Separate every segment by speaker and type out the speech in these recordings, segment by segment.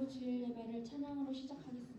Speaker 1: 기도 주일 예배를 찬양으로 시작하겠습니다.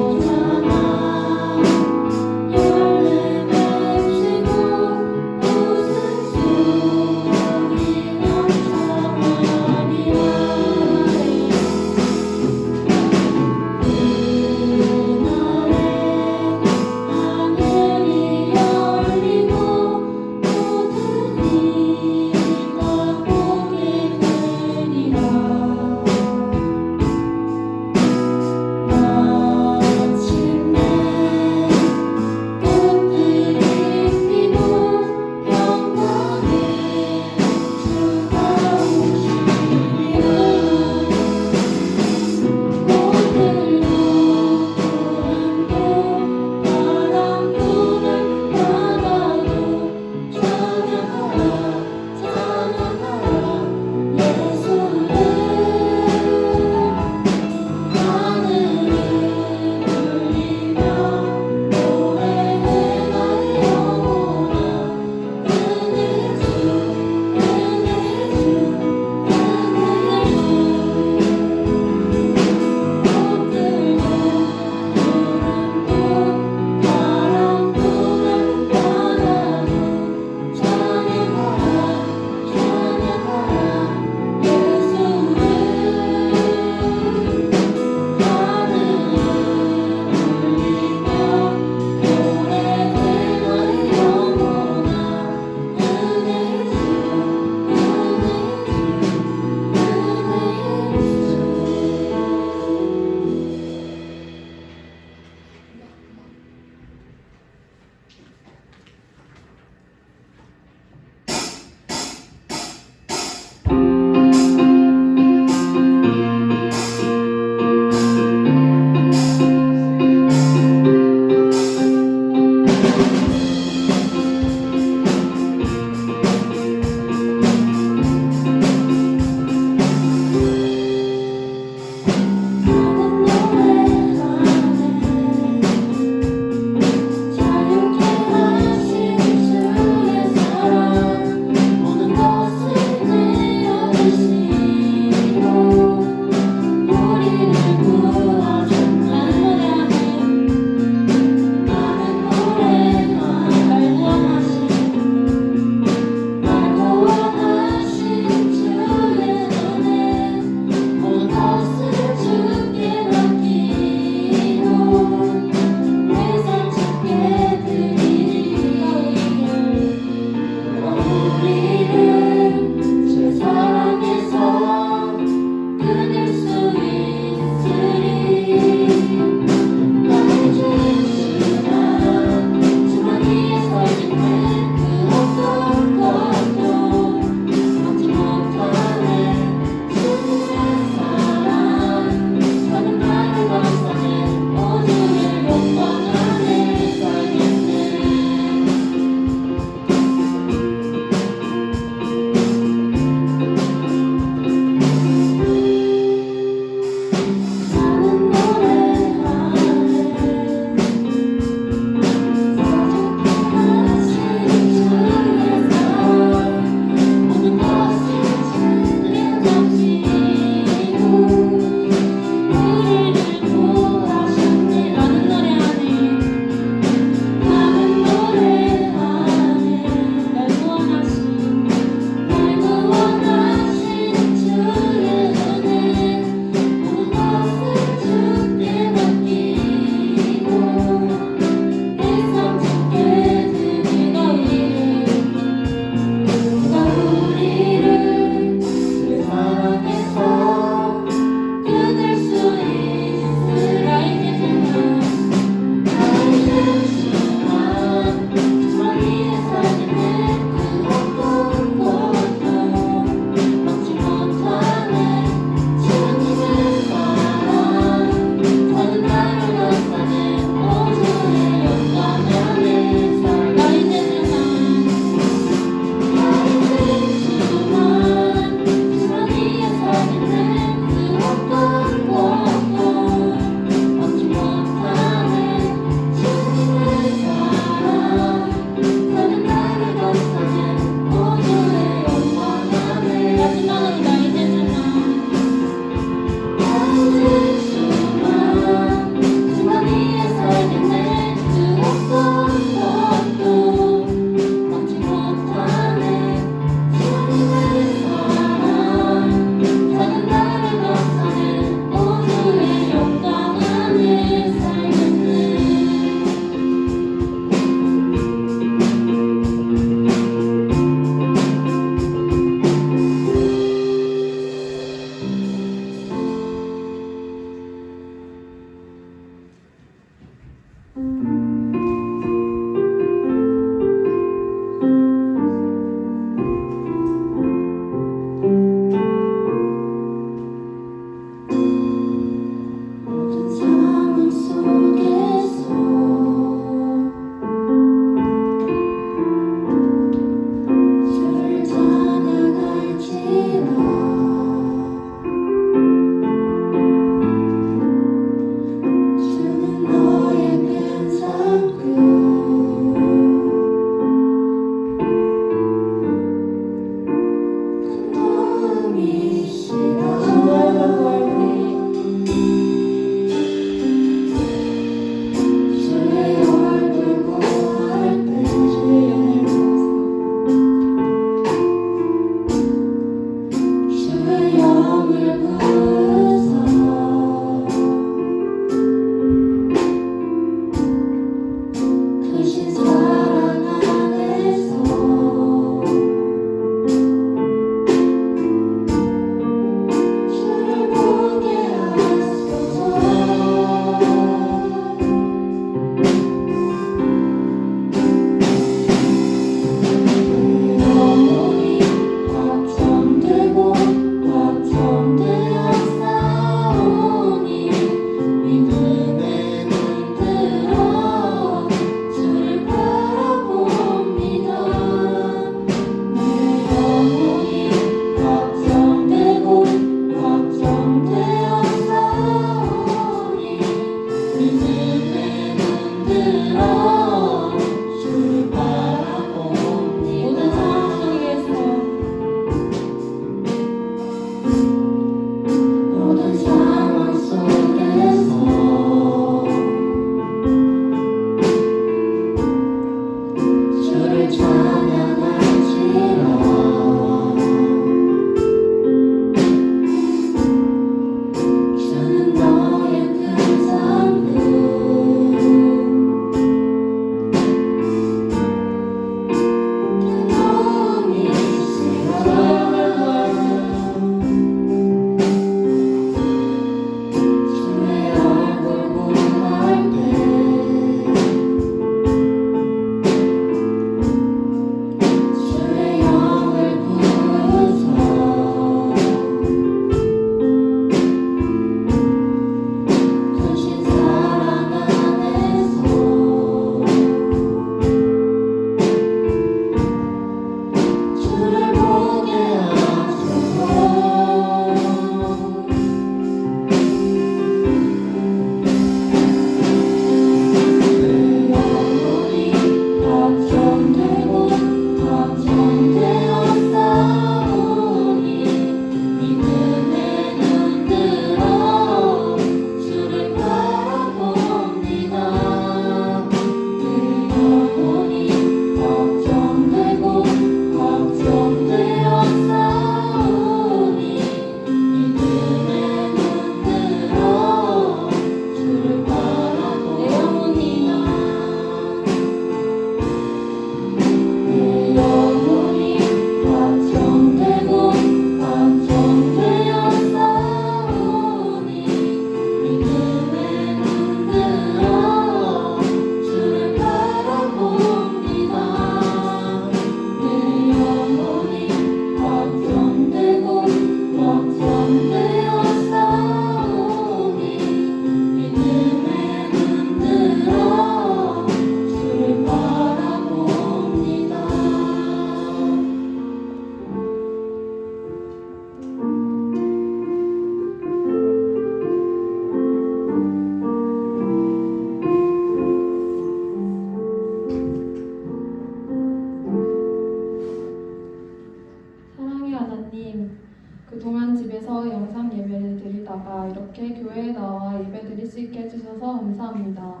Speaker 1: 감사와 예배 드릴 수 있게 해주셔서 감사합니다.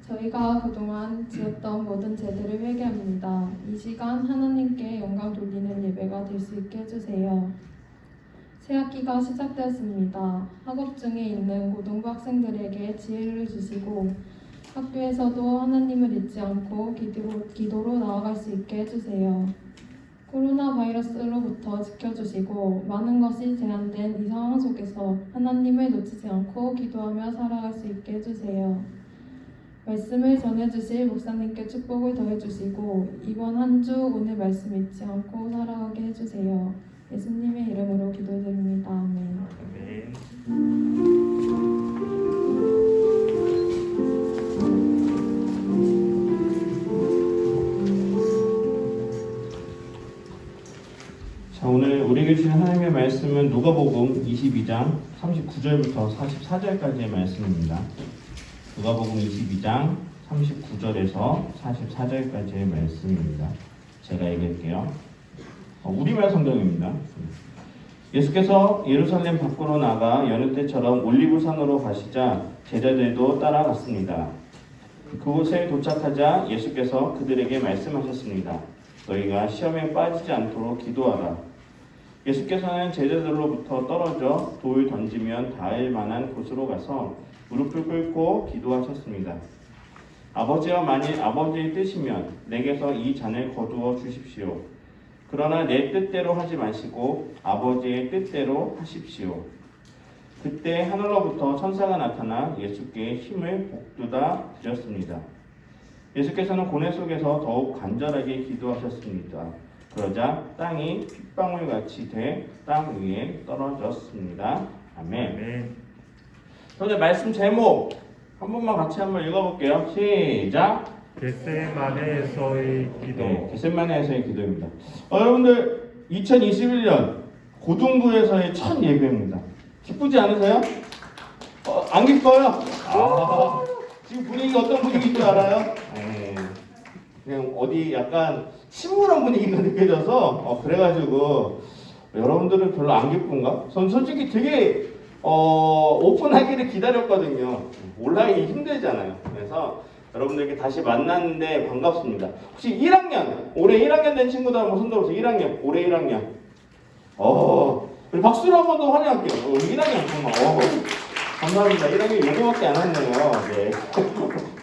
Speaker 1: 저희가 그동안 지었던 모든 죄들을 회개합니다. 이 시간 하나님께 영광 돌리는 예배가 될 수 있게 해주세요. 새학기가 시작되었습니다. 학업 중에 있는 고등부 학생들에게 지혜를 주시고 학교에서도 하나님을 잊지 않고 기도로 나아갈 수 있게 해주세요. 코로나 바이러스로부터 지켜주시고 많은 것이 제한된 이 상황 속에서 하나님을 놓치지 않고 기도하며 살아갈 수 있게 해주세요. 말씀을 전해주실 목사님께 축복을 더해주시고 이번 한 주 오늘 말씀 잊지 않고 살아가게 해주세요. 예수님의 이름으로 기도드립니다. 아멘.
Speaker 2: 자, 오늘 우리에게 주신 하나님의 말씀은 누가복음 22장 39절부터 44절까지의 말씀입니다. 누가복음 22장 39절에서 44절까지의 말씀입니다. 제가 읽을게요. 우리말 성경입니다. 예수께서 예루살렘 밖으로 나가 여느 때처럼 올리브산으로 가시자 제자들도 따라갔습니다. 그곳에 도착하자 예수께서 그들에게 말씀하셨습니다. 너희가 시험에 빠지지 않도록 기도하라. 예수께서는 제자들로부터 떨어져 돌 던지면 닿을 만한 곳으로 가서 무릎을 꿇고 기도하셨습니다. 아버지와 만일 아버지의 뜻이면 내게서 이 잔을 거두어 주십시오. 그러나 내 뜻대로 하지 마시고 아버지의 뜻대로 하십시오. 그때 하늘로부터 천사가 나타나 예수께 힘을 복두다 드렸습니다. 예수께서는 고뇌 속에서 더욱 간절하게 기도하셨습니다. 그러자 땅이 핏방울같이 돼 땅 위에 떨어졌습니다. 아멘. 오늘 말씀 제목 한 번만 같이 한번 읽어볼게요. 시작.
Speaker 3: 겟세마네에서의 기도.
Speaker 2: 네, 겟세마네에서의 기도입니다. 여러분들 2021년 고등부에서의 첫 예배입니다. 기쁘지 않으세요? 안 기뻐요? 지금 분위기가 어떤 분위기인 줄 알아요? 네, 그냥 어디 약간 침울한 분위기가 느껴져서 그래가지고 여러분들은 별로 안 기쁜가? 전 솔직히 되게 오픈하기를 기다렸거든요. 온라인이 힘들잖아요. 그래서 여러분들께 다시 만났는데 반갑습니다. 혹시 1학년, 올해 1학년 된 친구들 한번 손 들어보세요. 1학년, 올해 1학년. 우리 박수로 한 번 더 환영할게요. 우리 1학년 정말. 감사합니다. 1학년 요거밖에 안 왔네요. 네.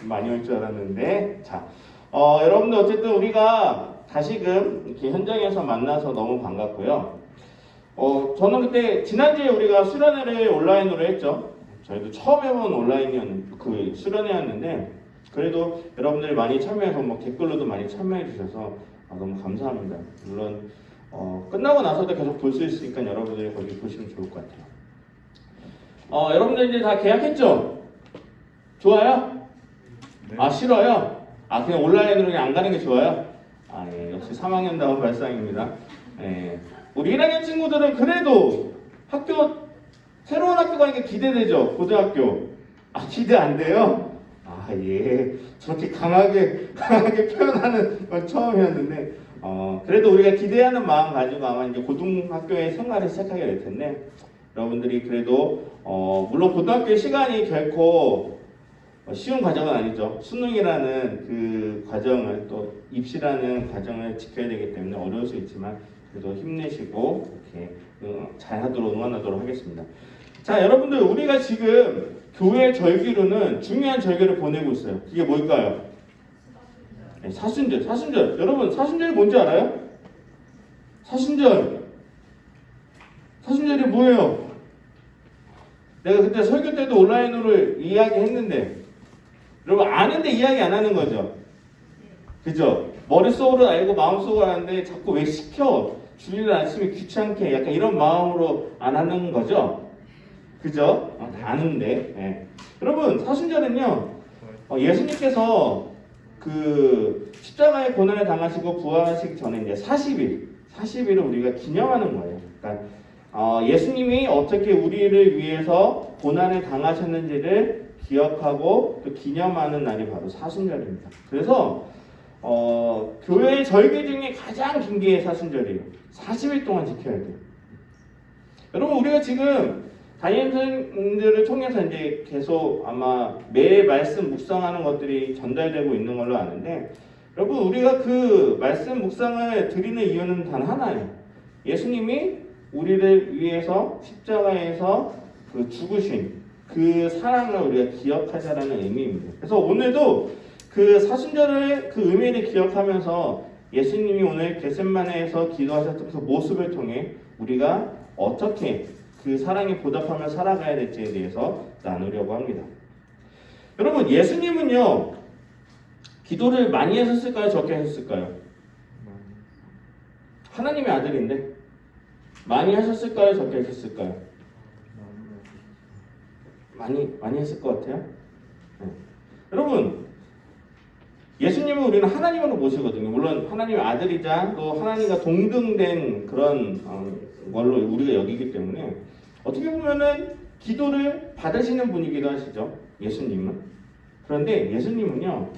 Speaker 2: 많이 올 줄 알았는데. 자, 여러분들 어쨌든 우리가 다시금 이렇게 현장에서 만나서 너무 반갑고요. 저는 그때 지난주에 우리가 수련회를 온라인으로 했죠. 저희도 처음 해본 온라인이었는데 수련회였는데 그래도 여러분들이 많이 참여해서 댓글로도 많이 참여해 주셔서 너무 감사합니다. 물론 끝나고 나서도 계속 볼 수 있으니까 여러분들이 거기 보시면 좋을 것 같아요. 여러분들 이제 다 계약했죠? 좋아요?
Speaker 3: 네.
Speaker 2: 싫어요? 그냥 온라인으로 그냥 안 가는 게 좋아요? 예, 역시 3학년다운 발상입니다. 예. 우리 1학년 친구들은 그래도 새로운 학교 가니까 기대되죠? 고등학교. 기대 안 돼요? 예. 저렇게 강하게 표현하는 건 처음이었는데, 그래도 우리가 기대하는 마음 가지고 아마 이제 고등학교의 생활을 시작하게 될 텐데, 여러분들이 그래도, 물론 고등학교의 시간이 결코 쉬운 과정은 아니죠. 수능이라는 그 과정을 또 입시라는 과정을 지켜야 되기 때문에 어려울 수 있지만, 그래도 힘내시고 이렇게 잘하도록 응원하도록 하겠습니다. 자, 여러분들 우리가 지금 교회 절기로는 중요한 절기를 보내고 있어요. 그게 뭘까요? 네, 사순절. 여러분 사순절이 뭔지 알아요? 사순절이 뭐예요? 내가 그때 설교 때도 온라인으로 이야기했는데 여러분 아는데 이야기 안 하는 거죠? 그죠? 머릿속으로 알고 마음속으로 아는데 자꾸 왜 시켜? 주일 아침에 귀찮게 약간 이런 마음으로 안 하는 거죠? 그죠? 아는데. 네. 여러분 사순절은요 예수님께서 그 십자가의 고난을 당하시고 부활하시기 전에 이제 40일을 우리가 기념하는 거예요. 그러니까 예수님이 어떻게 우리를 위해서 고난을 당하셨는지를 기억하고 또 기념하는 날이 바로 사순절입니다. 그래서 교회의 절기 중에 가장 긴 게 사순절이에요. 40일 동안 지켜야 돼요. 여러분 우리가 지금 담임선생님들을 통해서 이제 계속 아마 매일 말씀 묵상하는 것들이 전달되고 있는 걸로 아는데, 여러분 우리가 그 말씀 묵상을 드리는 이유는 단 하나예요. 예수님이 우리를 위해서 십자가에서 그 죽으신 그 사랑을 우리가 기억하자라는 의미입니다. 그래서 오늘도 그 사순절의 그 의미를 기억하면서 예수님이 오늘 겟세마네에서 기도하셨던 그 모습을 통해 우리가 어떻게 그 사랑에 보답하며 살아가야 될지에 대해서 나누려고 합니다. 여러분, 예수님은요 기도를 많이 하셨을까요? 적게 하셨을까요? 하나님의 아들인데 많이 하셨을까요? 적게 하셨을까요? 많이 했을 것 같아요. 네. 여러분, 예수님은 우리는 하나님으로 모시거든요. 물론 하나님의 아들이자 또 하나님과 동등된 그런 걸로 우리가 여기기 때문에 어떻게 보면은 기도를 받으시는 분이기도 하시죠. 예수님은. 그런데 예수님은요,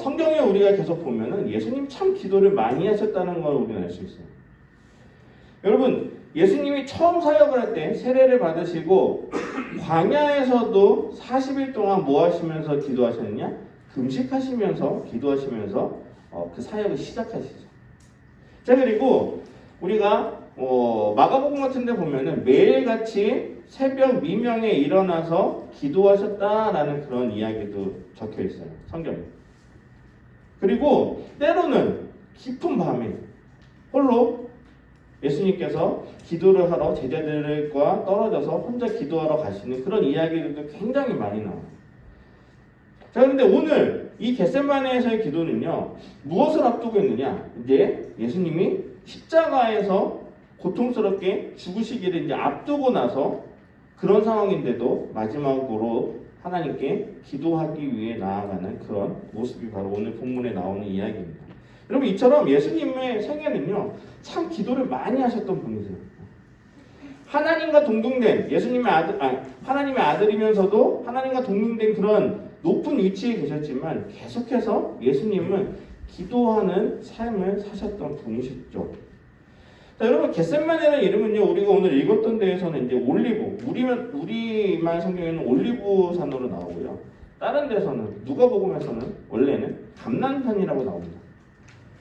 Speaker 2: 성경에 우리가 계속 보면은 예수님 참 기도를 많이 하셨다는 걸 우리는 알 수 있어요. 여러분, 예수님이 처음 사역을 할 때 세례를 받으시고 광야에서도 40일 동안 뭐 하시면서 기도하셨느냐? 금식하시면서 기도하시면서 그 사역을 시작하시죠. 자, 그리고 우리가 마가복음 같은 데 보면은 매일같이 새벽 미명에 일어나서 기도하셨다라는 그런 이야기도 적혀 있어요. 성경에. 그리고 때로는 깊은 밤에 홀로 예수님께서 기도를 하러 제자들과 떨어져서 혼자 기도하러 가시는 그런 이야기들도 굉장히 많이 나와요. 자, 그런데 오늘 이 겟세마네에서의 기도는요, 무엇을 앞두고 있느냐? 이제 예수님이 십자가에서 고통스럽게 죽으시기를 이제 앞두고 나서 그런 상황인데도 마지막으로 하나님께 기도하기 위해 나아가는 그런 모습이 바로 오늘 본문에 나오는 이야기입니다. 여러분, 이처럼 예수님의 생애는요, 참 기도를 많이 하셨던 분이세요. 하나님과 동등된 예수님의 하나님의 아들이면서도 하나님과 동등된 그런 높은 위치에 계셨지만 계속해서 예수님은 기도하는 삶을 사셨던 분이셨죠. 자, 여러분, 겟세마네라는 이름은요, 우리가 오늘 읽었던 데에서는 이제 올리브, 우리만 성경에는 올리브 산으로 나오고요. 다른 데서는 누가복음에서는 원래는 감람산이라고 나옵니다.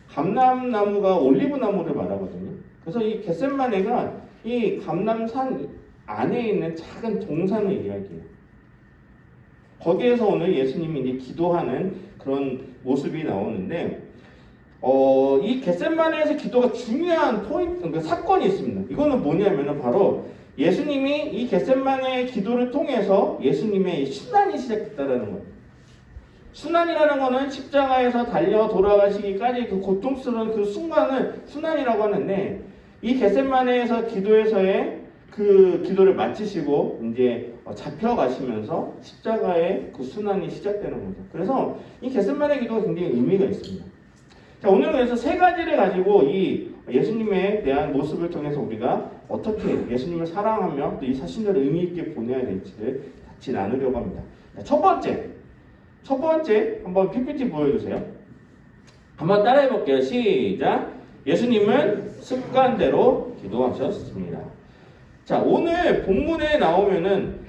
Speaker 2: 감람나무가 올리브 나무를 말하거든요. 그래서 이 겟세마네가 이 감람산 안에 있는 작은 동산을 이야기해요. 거기에서 오늘 예수님이 이제 기도하는 그런 모습이 나오는데, 이 겟세마네에서 기도가 중요한 포인트, 그러니까 사건이 있습니다. 이거는 뭐냐면은 바로 예수님이 이 겟세마네의 기도를 통해서 예수님의 순환이 시작됐다라는 거예요. 순환이라는 거는 십자가에서 달려 돌아가시기까지 그 고통스러운 그 순간을 순환이라고 하는데, 이 겟세마네에서 기도에서의 그 기도를 마치시고 이제 잡혀가시면서 십자가의 그 순환이 시작되는 거죠. 그래서 이 겟세마네 기도가 굉장히 의미가 있습니다. 자, 오늘은 그래서 세 가지를 가지고 이 예수님에 대한 모습을 통해서 우리가 어떻게 예수님을 사랑하며 또 이 사순절을 의미 있게 보내야 될지를 같이 나누려고 합니다. 자, 첫 번째 한번 PPT 보여주세요. 한번 따라해 볼게요. 시작. 예수님은 습관대로 기도하셨습니다. 자, 오늘 본문에 나오면은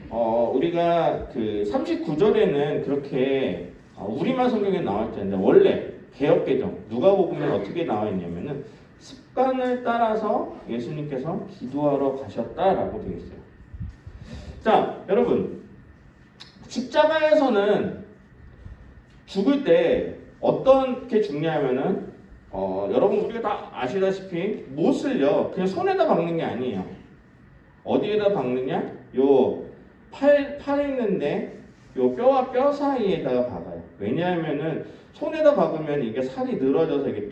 Speaker 2: 우리가 그 39절에는 그렇게 우리말 성경에 나와 있지 않는데 원래 개역개정 누가복음에 어떻게 나와 있냐면은 습관을 따라서 예수님께서 기도하러 가셨다라고 되어 있어요. 자, 여러분, 십자가에서는 죽을 때 어떻게 죽냐면은 여러분 우리가 다 아시다시피 못을요 그냥 손에다 박는 게 아니에요. 어디에다 박느냐? 요 팔에 있는데 요 뼈와 뼈 사이에다가 박아요. 왜냐하면은 손에다 박으면 이게 살이 늘어져서 이게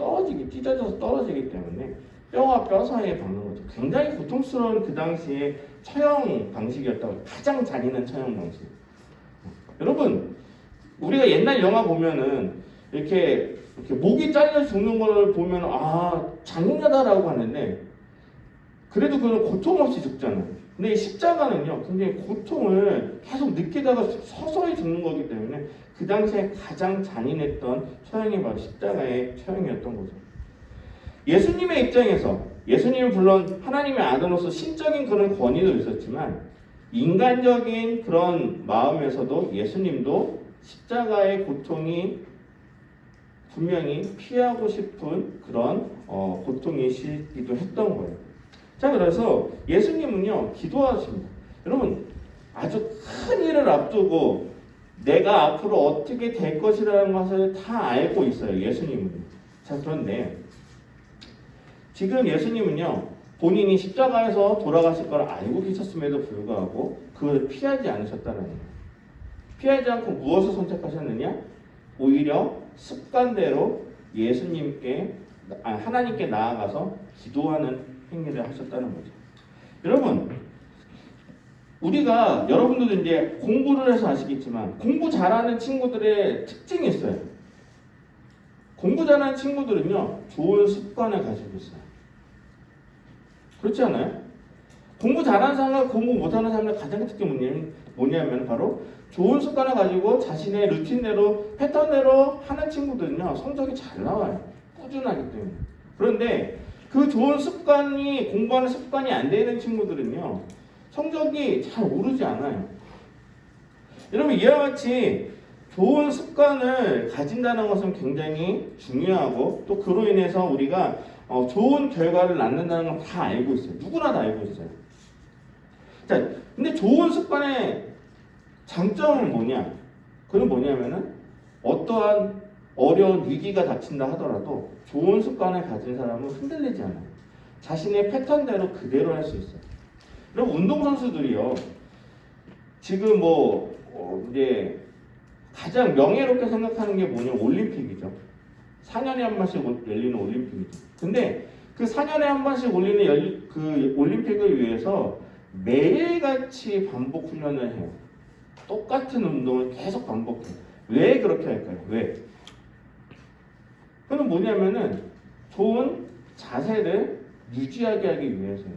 Speaker 2: 찢어져서 떨어지기 때문에 뼈와 뼈 사이에 박는 거죠. 굉장히 고통스러운 그 당시에 처형 방식이었다고, 가장 잔인한 처형 방식. 여러분, 우리가 옛날 영화 보면은 이렇게 목이 잘려 죽는 걸 보면 잔인하다라고 하는데, 그래도 그건 고통 없이 죽잖아요. 근데 이 십자가는요, 굉장히 고통을 계속 느끼다가 서서히 죽는 거기 때문에 그 당시에 가장 잔인했던 처형이 바로 십자가의 처형이었던 거죠. 예수님의 입장에서, 예수님은 물론 하나님의 아들로서 신적인 그런 권위도 있었지만 인간적인 그런 마음에서도 예수님도 십자가의 고통이 분명히 피하고 싶은 그런 고통이시기도 했던 거예요. 자, 그래서 예수님은요 기도하십니다. 여러분, 아주 큰 일을 앞두고 내가 앞으로 어떻게 될 것이라는 것을 다 알고 있어요, 예수님은. 자, 그런데 지금 예수님은요 본인이 십자가에서 돌아가실 걸 알고 계셨음에도 불구하고 그걸 피하지 않으셨다는 거예요. 피하지 않고 무엇을 선택하셨느냐? 오히려 습관대로 예수님께, 하나님께 나아가서 기도하는 행위를 하셨다는 거죠. 여러분, 우리가, 여러분들도 이제 공부를 해서 아시겠지만 공부 잘하는 친구들의 특징이 있어요. 공부 잘하는 친구들은요 좋은 습관을 가지고 있어요. 그렇지 않아요? 공부 잘하는 사람과 공부 못하는 사람의 가장 큰 특징이 뭐냐면 바로 좋은 습관을 가지고 자신의 루틴대로 패턴대로 하는 친구들은요 성적이 잘 나와요. 꾸준하기 때문에. 그런데 그 좋은 습관이, 공부하는 습관이 안 되는 친구들은요 성적이 잘 오르지 않아요. 여러분, 이와 같이 좋은 습관을 가진다는 것은 굉장히 중요하고 또 그로 인해서 우리가 좋은 결과를 낳는다는 건 다 알고 있어요. 누구나 다 알고 있어요. 자, 근데 좋은 습관의 장점은 뭐냐? 그건 뭐냐면은 어떠한 어려운 위기가 닥친다 하더라도 좋은 습관을 가진 사람은 흔들리지 않아요. 자신의 패턴대로 그대로 할 수 있어요. 여러분, 운동선수들이요. 지금 이제 가장 명예롭게 생각하는 게 뭐냐? 올림픽이죠. 4년에 한 번씩 열리는 올림픽이죠. 근데 그 4년에 한 번씩 열리는 그 올림픽을 위해서 매일같이 반복 훈련을 해요. 똑같은 운동을 계속 반복해요. 왜 그렇게 할까요? 왜? 그건 뭐냐면은 좋은 자세를 유지하게 하기 위해서요.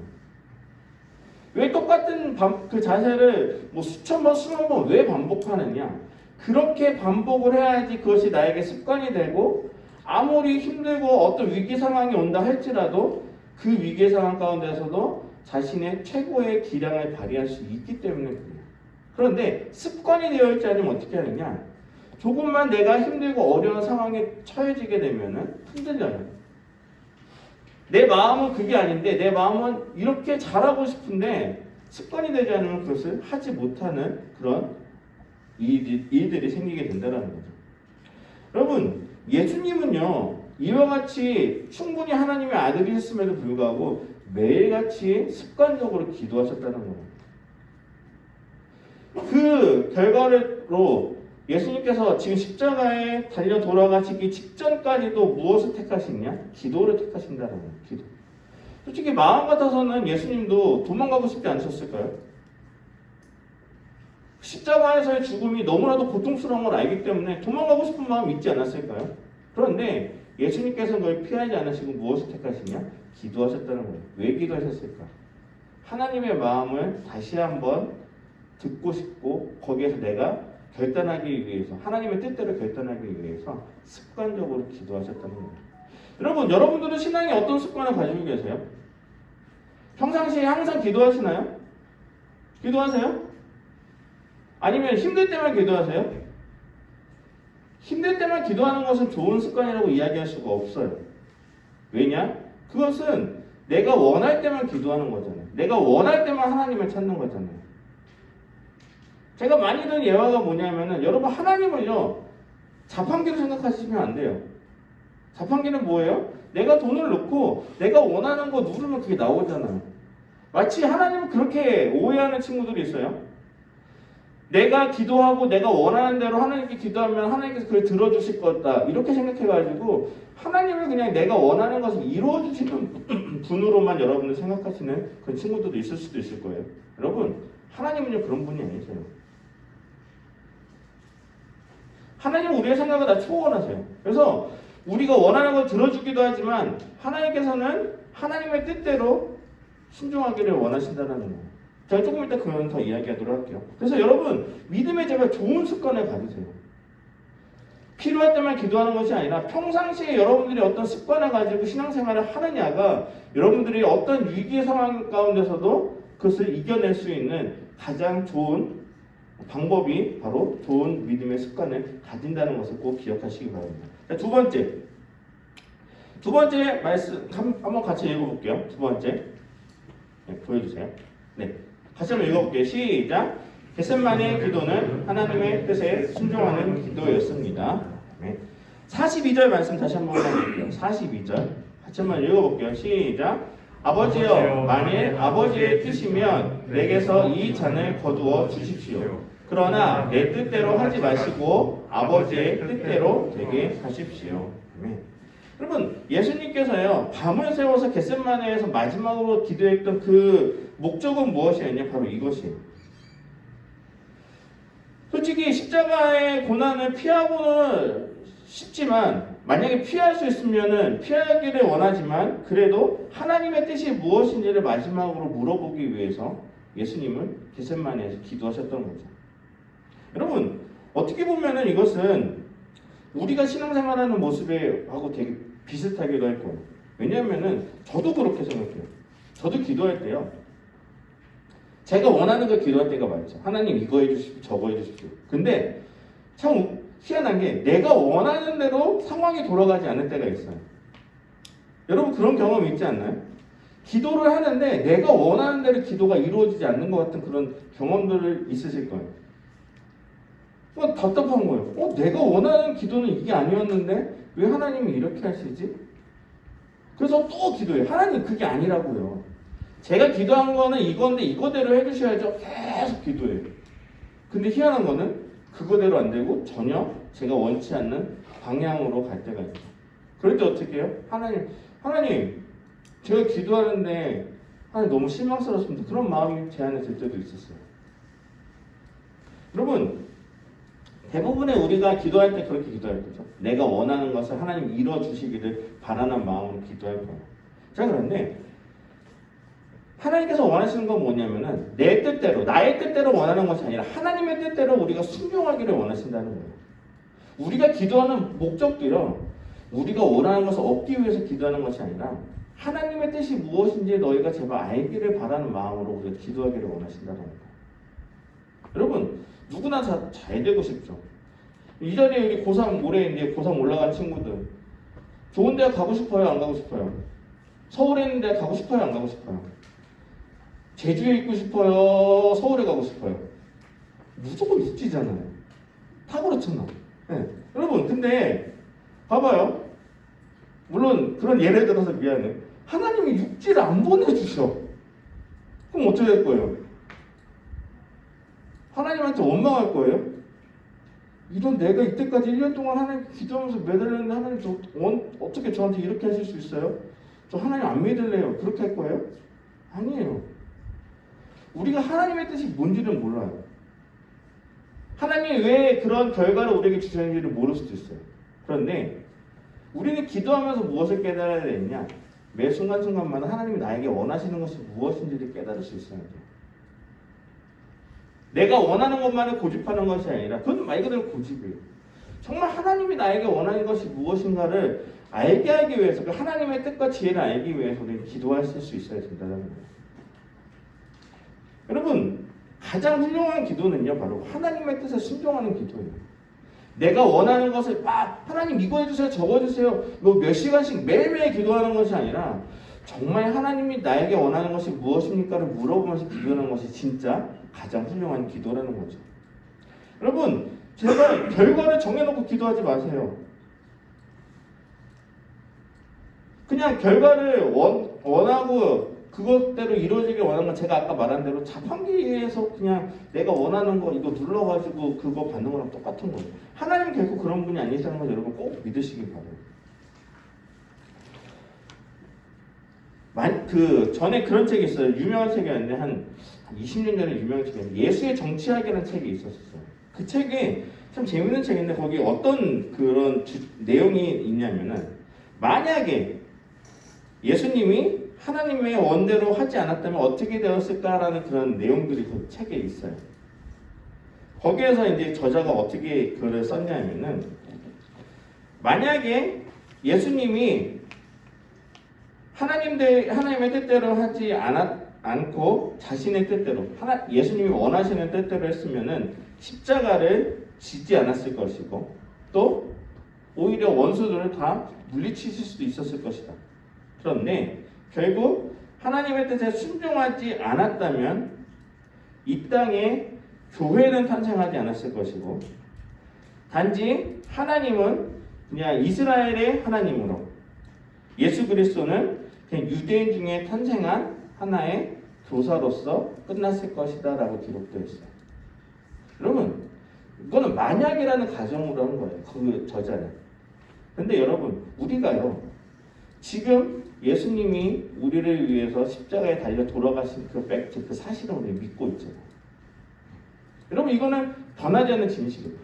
Speaker 2: 왜 똑같은 그 자세를 수천 번, 수만 번 왜 반복하느냐? 그렇게 반복을 해야지 그것이 나에게 습관이 되고 아무리 힘들고 어떤 위기 상황이 온다 할지라도 그 위기 상황 가운데서도 자신의 최고의 기량을 발휘할 수 있기 때문에 그래요. 그런데 습관이 되어 있지 않으면 어떻게 하느냐? 조금만 내가 힘들고 어려운 상황에 처해지게 되면은 흔들려요. 내 마음은 그게 아닌데 내 마음은 이렇게 잘하고 싶은데 습관이 되지 않으면 그것을 하지 못하는 그런 일들이 생기게 된다는 거죠. 여러분, 예수님은요 이와 같이 충분히 하나님의 아들이셨음에도 불구하고 매일같이 습관적으로 기도하셨다는 거예요. 그 결과로 예수님께서 지금 십자가에 달려 돌아가시기 직전까지도 무엇을 택하시냐? 기도를 택하신다는 거예요. 기도. 솔직히 마음 같아서는 예수님도 도망가고 싶지 않으셨을까요? 십자가에서의 죽음이 너무나도 고통스러운 걸 알기 때문에 도망가고 싶은 마음이 있지 않았을까요? 그런데 예수님께서는 그걸 피하지 않으시고 무엇을 택하시냐? 기도하셨다는 거예요. 왜 기도하셨을까? 하나님의 마음을 다시 한번 듣고 싶고 거기에서 내가 결단하기 위해서, 하나님의 뜻대로 결단하기 위해서 습관적으로 기도하셨다는 거예요. 여러분들은 신앙에 어떤 습관을 가지고 계세요? 평상시에 항상 기도하시나요? 기도하세요? 아니면 힘들 때만 기도하세요? 힘들 때만 기도하는 것은 좋은 습관이라고 이야기할 수가 없어요. 왜냐? 그것은 내가 원할 때만 기도하는 거잖아요. 내가 원할 때만 하나님을 찾는 거잖아요. 제가 많이 드는 예화가 뭐냐면은 여러분, 하나님을요 자판기로 생각하시면 안 돼요. 자판기는 뭐예요? 내가 돈을 넣고 내가 원하는 거 누르면 그게 나오잖아요. 마치 하나님을 그렇게 오해하는 친구들이 있어요. 내가 기도하고 내가 원하는 대로 하나님께 기도하면 하나님께서 그걸 들어주실 거다 이렇게 생각해가지고 하나님을 그냥 내가 원하는 것을 이루어주시는 분으로만 여러분들 생각하시는 그런 친구들도 있을 수도 있을 거예요. 여러분, 하나님은요 그런 분이 아니세요. 하나님은 우리의 생각을 다 초월하세요. 그래서 우리가 원하는 걸 들어주기도 하지만 하나님께서는 하나님의 뜻대로 순종하기를 원하신다는 거예요. 제가 조금 이따 그건 더 이야기하도록 할게요. 그래서 여러분, 믿음의 제발 좋은 습관을 가지세요. 필요할 때만 기도하는 것이 아니라 평상시에 여러분들이 어떤 습관을 가지고 신앙생활을 하느냐가 여러분들이 어떤 위기의 상황 가운데서도 그것을 이겨낼 수 있는 가장 좋은 방법이 바로 좋은 믿음의 습관을 가진다는 것을 꼭 기억하시기 바랍니다. 자, 두 번째 말씀 한번 같이 읽어볼게요. 두 번째 보여주세요. 네, 같이 한번 읽어볼게요. 시작. 겟셋마네의 기도는 하나님의 뜻에 순종하는 기도였습니다. 네. 42절 말씀 다시 한번 읽어볼게요. 42절 같이 한번 읽어볼게요. 시작. 아버지여, 만일 아버지의 뜻이면 내게서 이 잔을 거두어 주십시오. 그러나 내 뜻대로 하지 마시고 아버지의 뜻대로 되게 하십시오. 아멘. 여러분, 예수님께서요 밤을 새워서 겟셋마네에서 마지막으로 기도했던 그 목적은 무엇이었냐? 바로 이것이에요. 솔직히 십자가의 고난을 피하고는 싶지만, 만약에 피할 수 있으면은 피하기를 원하지만, 그래도 하나님의 뜻이 무엇인지를 마지막으로 물어보기 위해서 예수님은 겟셋마네에서 기도하셨던 거죠. 여러분, 어떻게 보면은 이것은 우리가 신앙생활하는 모습하고 되게 비슷하기도 할 거예요. 왜냐하면은 저도 그렇게 생각해요. 저도 기도할 때요, 제가 원하는 걸 기도할 때가 많죠. 하나님 이거 해주십시오, 저거 해주십시오. 근데 참 희한한 게 내가 원하는 대로 상황이 돌아가지 않을 때가 있어요. 여러분 그런 경험 있지 않나요? 기도를 하는데 내가 원하는 대로 기도가 이루어지지 않는 것 같은 그런 경험들을 있으실 거예요. 그건 답답한 거예요. 내가 원하는 기도는 이게 아니었는데 왜 하나님이 이렇게 하시지? 그래서 또 기도해요. 하나님 그게 아니라고요. 제가 기도한 거는 이건데 이거대로 해주셔야죠. 계속 기도해요. 근데 희한한 거는 그거대로 안 되고 전혀 제가 원치 않는 방향으로 갈 때가 있죠. 그럴 때 어떻게 해요? 하나님 제가 기도하는데 하나님 너무 실망스럽습니다. 그런 마음이 제 안에 들 때도 있었어요. 여러분 대부분의 우리가 기도할 때 그렇게 기도할 거죠. 내가 원하는 것을 하나님 이루어주시기를 바라는 마음으로 기도할 거예요. 자, 그런데 하나님께서 원하시는 건 뭐냐면은 내 뜻대로, 나의 뜻대로 원하는 것이 아니라 하나님의 뜻대로 우리가 순종하기를 원하신다는 거예요. 우리가 기도하는 목적도요, 우리가 원하는 것을 얻기 위해서 기도하는 것이 아니라 하나님의 뜻이 무엇인지 너희가 제발 알기를 바라는 마음으로 우리가 기도하기를 원하신다는 거예요. 여러분 누구나 잘 되고 싶죠. 이 자리에 여기 고3 올해 이제 고3 올라간 친구들, 좋은 대학 가고 싶어요? 안 가고 싶어요? 서울에 있는 데 가고 싶어요? 안 가고 싶어요? 제주에 있고 싶어요? 서울에 가고 싶어요? 무조건 육지잖아요. 다 그렇잖아. 네. 여러분 근데 봐봐요. 물론 그런 예를 들어서 미안해. 하나님이 육지를 안 보내주셔. 그럼 어떻게 될 거예요? 하나님한테 원망할 거예요? 이런 내가 이때까지 1년 동안 하나님 기도하면서 매달렸는데 하나님 어떻게 저한테 이렇게 하실 수 있어요? 저 하나님 안 믿을래요. 그렇게 할 거예요? 아니에요. 우리가 하나님의 뜻이 뭔지는 몰라요. 하나님이 왜 그런 결과를 우리에게 주셨는지를 모를 수도 있어요. 그런데 우리는 기도하면서 무엇을 깨달아야 되느냐? 매 순간순간마다 하나님이 나에게 원하시는 것이 무엇인지를 깨달을 수 있어야 돼요. 내가 원하는 것만을 고집하는 것이 아니라 그건 말 그대로 고집이에요. 정말 하나님이 나에게 원하는 것이 무엇인가를 알게 하기 위해서, 그 하나님의 뜻과 지혜를 알기 위해서 우리는 기도하실 수 있어야 된다는 거예요. 여러분 가장 훌륭한 기도는요 바로 하나님의 뜻에 순종하는 기도예요. 내가 원하는 것을 하나님 이거 해주세요 저거 해주세요 몇 시간씩 매일매일 기도하는 것이 아니라 정말 하나님이 나에게 원하는 것이 무엇입니까를 물어보면서 기도하는 것이 진짜 가장 훌륭한 기도라는 거죠. 여러분 제발 결과를 정해놓고 기도하지 마세요. 그냥 결과를 원하고 그것대로 이루어지길 원하는 건 제가 아까 말한 대로 자판기에서 그냥 내가 원하는 거 이거 눌러가지고 그거 받는 거랑 똑같은 거예요. 하나님 결코 그런 분이 아니시다는 걸 여러분 꼭 믿으시길 바라요. 그 전에 그런 책이 있어요. 유명한 책이었는데 한 20년 전에 유명한 책이었는데 예수의 정치학이라는 책이 있었어요. 그 책이 참 재밌는 책인데 거기 어떤 그런 내용이 있냐면은 만약에 예수님이 하나님의 원대로 하지 않았다면 어떻게 되었을까라는 그런 내용들이 그 책에 있어요. 거기에서 이제 저자가 어떻게 글을 썼냐면은 만약에 예수님이 하나님의 뜻대로 하지 않고 자신의 뜻대로 예수님이 원하시는 뜻대로 했으면은 십자가를 지지 않았을 것이고 또 오히려 원수들을 다 물리치실 수도 있었을 것이다. 그런데 결국 하나님의 뜻에 순종하지 않았다면 이 땅에 교회는 탄생하지 않았을 것이고 단지 하나님은 그냥 이스라엘의 하나님으로 예수 그리스도는 그냥 유대인 중에 탄생한 하나의 교사로서 끝났을 것이다 라고 기록되어 있어요. 여러분 이거는 만약이라는 가정으로 한 거예요. 그 저자는. 근데 여러분 우리가요 지금 예수님이 우리를 위해서 십자가에 달려 돌아가신 그 팩트, 그 사실을 우리 믿고 있잖아요. 여러분 이거는 변하지 않는 진실이에요.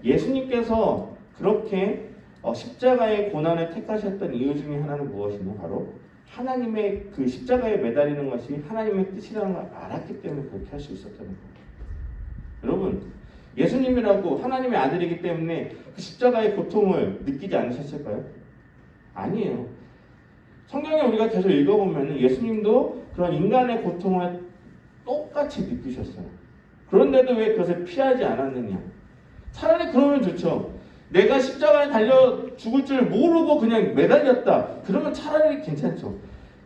Speaker 2: 예수님께서 그렇게 십자가의 고난을 택하셨던 이유 중에 하나는 무엇이냐? 바로 하나님의 그 십자가에 매달리는 것이 하나님의 뜻이라는 걸 알았기 때문에 그렇게 할 수 있었다는 거예요. 여러분 예수님이라고 하나님의 아들이기 때문에 그 십자가의 고통을 느끼지 않으셨을까요? 아니에요. 성경에 우리가 계속 읽어보면 예수님도 그런 인간의 고통을 똑같이 느끼셨어요. 그런데도 왜 그것을 피하지 않았느냐? 차라리 그러면 좋죠. 내가 십자가에 달려 죽을 줄 모르고 그냥 매달렸다. 그러면 차라리 괜찮죠.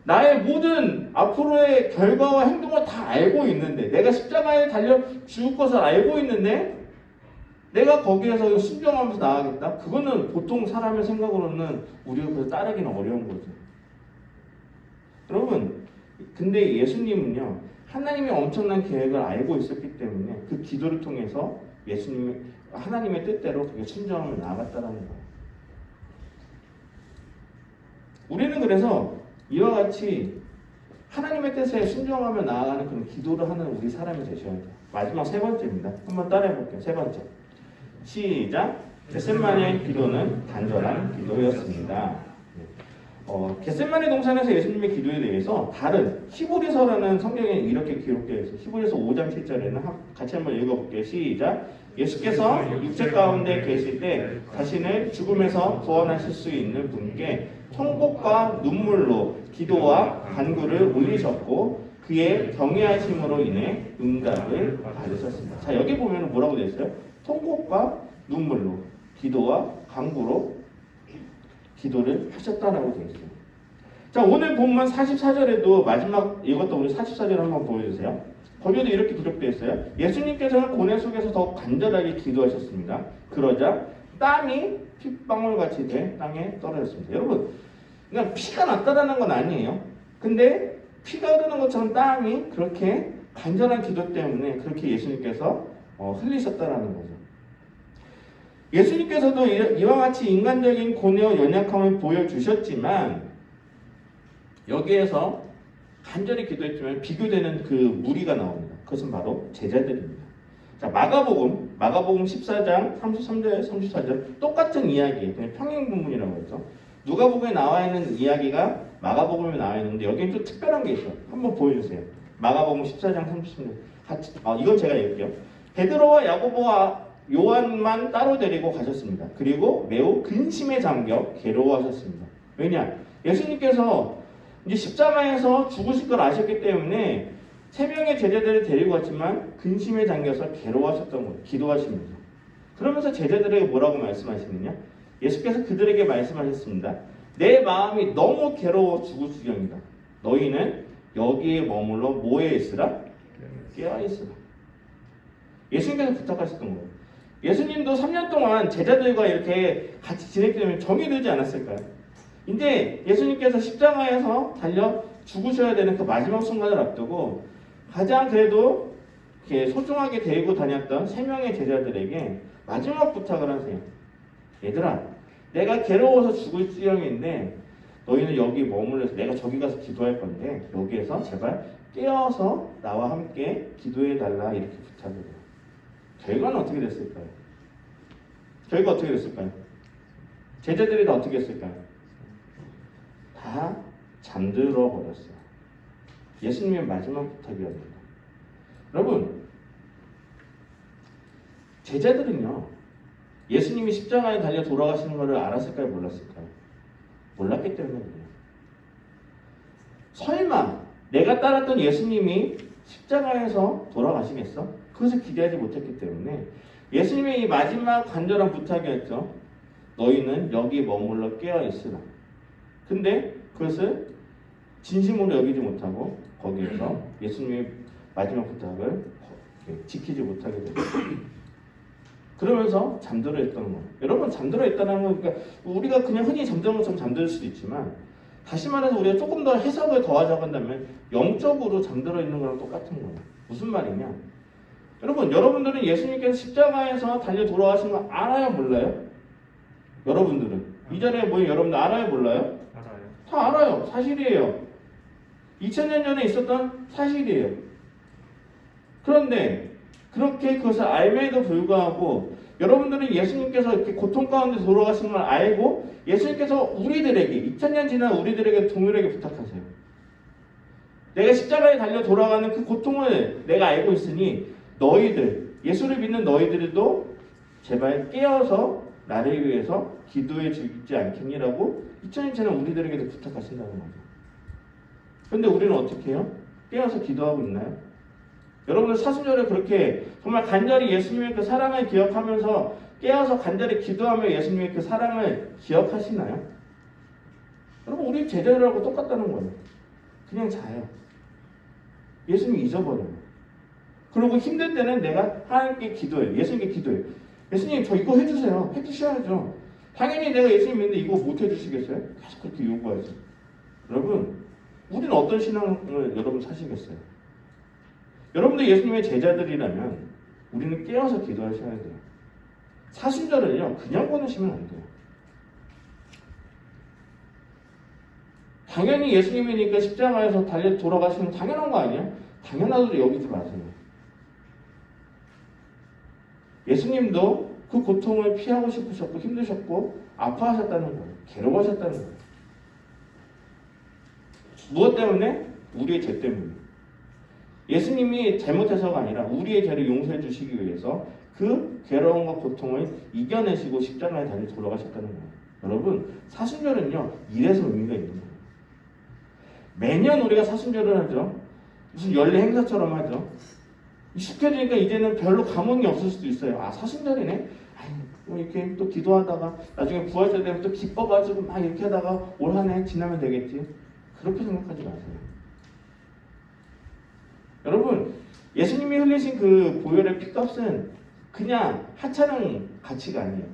Speaker 2: 나의 모든 앞으로의 결과와 행동을 다 알고 있는데 내가 십자가에 달려 죽을 것을 알고 있는데 내가 거기에서 순종하면서 나아가겠다? 그거는 보통 사람의 생각으로는 우리가 그걸 따르기는 어려운 거죠. 여러분 근데 예수님은요 하나님의 엄청난 계획을 알고 있었기 때문에 그 기도를 통해서 예수님이 하나님의 뜻대로 그게 순종하며 나아갔다는 거예요. 우리는 그래서 이와 같이 하나님의 뜻에 순종하며 나아가는 그런 기도를 하는 우리 사람이 되셔야 돼요. 마지막 세 번째입니다. 한번 따라해 볼게요. 세 번째. 시작. 겟세마네 기도는 간절한 기도였습니다. 겟세마네 동산에서 예수님의 기도에 대해서 다른 히브리서라는 성경에 이렇게 기록되어 있어요. 히브리서 5장 7절에는 같이 한번 읽어볼게요. 시작. 예수께서 육체 가운데 계실 때 자신을 죽음에서 구원하실 수 있는 분께 통곡과 눈물로 기도와 간구를 올리셨고 그의 경외하심으로 인해 응답을 받으셨습니다. 자 여기 보면 뭐라고 되어 있어요? 통곡과 눈물로 기도와 간구로 기도를 하셨다라고 되어 있어요. 자 오늘 본문 44절에도 마지막 이것도 우리 44절 한번 보여주세요. 거기에도 이렇게 기록되어 있어요. 예수님께서는 고뇌 속에서 더 간절하게 기도하셨습니다. 그러자 땀이 핏방울같이 돼 땅에 떨어졌습니다. 여러분 그냥 피가 났다라는 건 아니에요. 근데 피가 흐르는 것처럼 땀이 그렇게 간절한 기도 때문에 그렇게 예수님께서 흘리셨다라는 거죠. 예수님께서도 이와 같이 인간적인 고뇌와 연약함을 보여주셨지만 여기에서 간절히 기도했지만 비교되는 그 무리가 나옵니다. 그것은 바로 제자들입니다. 자 마가복음 14장 33절 34절 똑같은 이야기예요. 그냥 평행 부문이라고 해서 누가복음에 나와 있는 이야기가 마가복음에 나와 있는데 여기는 좀 특별한 게 있어요. 한번 보여주세요. 마가복음 14장 33절 같이 이건 제가 읽을게요. 베드로와 야고보와 요한만 따로 데리고 가셨습니다. 그리고 매우 근심에 잠겨 괴로워하셨습니다. 왜냐? 예수님께서 이제 십자가에서 죽으실 걸 아셨기 때문에 세 명의 제자들을 데리고 갔지만 근심에 잠겨서 괴로워하셨던 거예요. 기도하십니다. 그러면서 제자들에게 뭐라고 말씀하시느냐? 예수께서 그들에게 말씀하셨습니다. 내 마음이 너무 괴로워 죽을 지경이다. 너희는 여기에 머물러 뭐에 있으라? 깨어 있으라. 예수님께서 부탁하셨던 거예요. 예수님도 3년 동안 제자들과 이렇게 같이 지냈기 때문에 정이 들지 않았을까요? 이제 예수님께서 십자가에서 달려 죽으셔야 되는 그 마지막 순간을 앞두고 가장 그래도 이렇게 소중하게 데리고 다녔던 3명의 제자들에게 마지막 부탁을 하세요. 얘들아, 내가 괴로워서 죽을 지경인데 너희는 여기 머물러서 내가 저기 가서 기도할 건데 여기에서 제발 깨어서 나와 함께 기도해 달라 이렇게 부탁을 해요. 결과는 어떻게 됐을까요? 결과 어떻게 됐을까요? 제자들이 다 어떻게 했을까요? 다 잠들어 버렸어요. 예수님의 마지막 부탁이었습니다. 여러분, 제자들은요, 예수님이 십자가에 달려 돌아가시는 것을 알았을까요? 몰랐을까요? 몰랐기 때문에 그래요. 설마 내가 따랐던 예수님이 십자가에서 돌아가시겠어? 그것을 기대하지 못했기 때문에 예수님의 이 마지막 간절한 부탁이었죠. 너희는 여기 머물러 깨어있으라. 근데 그것을 진심으로 여기지 못하고 거기에서 예수님의 마지막 부탁을 지키지 못하게 되죠. 그러면서 잠들어 있던 거예요. 여러분, 잠들어 있다는 건 그러니까 우리가 그냥 흔히 잠드는 것처럼 잠들 수도 있지만, 다시 말해서 우리가 조금 더 해석을 더하자고 한다면 영적으로 잠들어 있는 거랑 똑같은 거예요. 무슨 말이냐? 여러분들은 예수님께서 십자가에서 달려 돌아가신 거 알아요, 몰라요? 여러분들은 이 자리에 모인 여러분들 알아요, 몰라요?
Speaker 3: 알아요.
Speaker 2: 다 알아요. 사실이에요. 2000년 전에 있었던 사실이에요. 그런데 그렇게 그것을 알매도 불구하고 여러분들은 예수님께서 이렇게 고통 가운데 돌아가신 걸 알고 예수님께서 우리들에게 2000년 지난 우리들에게 동일하게 부탁하세요. 내가 십자가에 달려 돌아가는 그 고통을 내가 알고 있으니 너희들, 예수를 믿는 너희들도 제발 깨어서 나를 위해서 기도해 주지 않겠니라고 2000년 지난 우리들에게도 부탁하신다는 거죠. 그런데 우리는 어떻게 해요? 깨어서 기도하고 있나요? 여러분들 사순절에 그렇게 정말 간절히 예수님의 그 사랑을 기억하면서 깨어서 간절히 기도하며 예수님의 그 사랑을 기억하시나요? 여러분, 우리 제자들하고 똑같다는 거예요. 그냥 자요. 예수님 잊어버려요. 그리고 힘들 때는 내가 하나님께 기도해요. 예수님께 기도해요. 예수님, 저 이거 해주세요. 해주셔야죠. 당연히 내가 예수님 믿는데 이거 못 해주시겠어요? 계속 그렇게 요구하죠. 여러분, 우리는 어떤 신앙을 여러분 사시겠어요? 여러분들 예수님의 제자들이라면 우리는 깨어서 기도하셔야 돼요. 사순절은요, 그냥 보내시면 안 돼요. 당연히 예수님이니까 십자가에서 달려 돌아가시는 당연한 거 아니야? 당연하다고 여기지 마세요. 예수님도 그 고통을 피하고 싶으셨고 힘드셨고 아파하셨다는 거예요. 괴로워하셨다는 거예요. 무엇 때문에? 우리의 죄 때문에. 예수님이 잘못해서가 아니라 우리의 죄를 용서해 주시기 위해서 그 괴로움과 고통을 이겨내시고 십자가에 달려 돌아가셨다는 거예요. 여러분, 사순절은요, 이래서 의미가 있는 거예요. 매년 우리가 사순절을 하죠. 무슨 연례 행사처럼 하죠. 익숙해지니까 이제는 별로 감흥이 없을 수도 있어요. 아, 사순절이네? 뭐 이렇게 또 기도하다가 나중에 부활절 되면 또 기뻐가지고 막 이렇게 하다가 올 한 해 지나면 되겠지. 그렇게 생각하지 마세요. 여러분, 예수님이 흘리신 그 보혈의 피값은 그냥 하찮은 가치가 아니에요.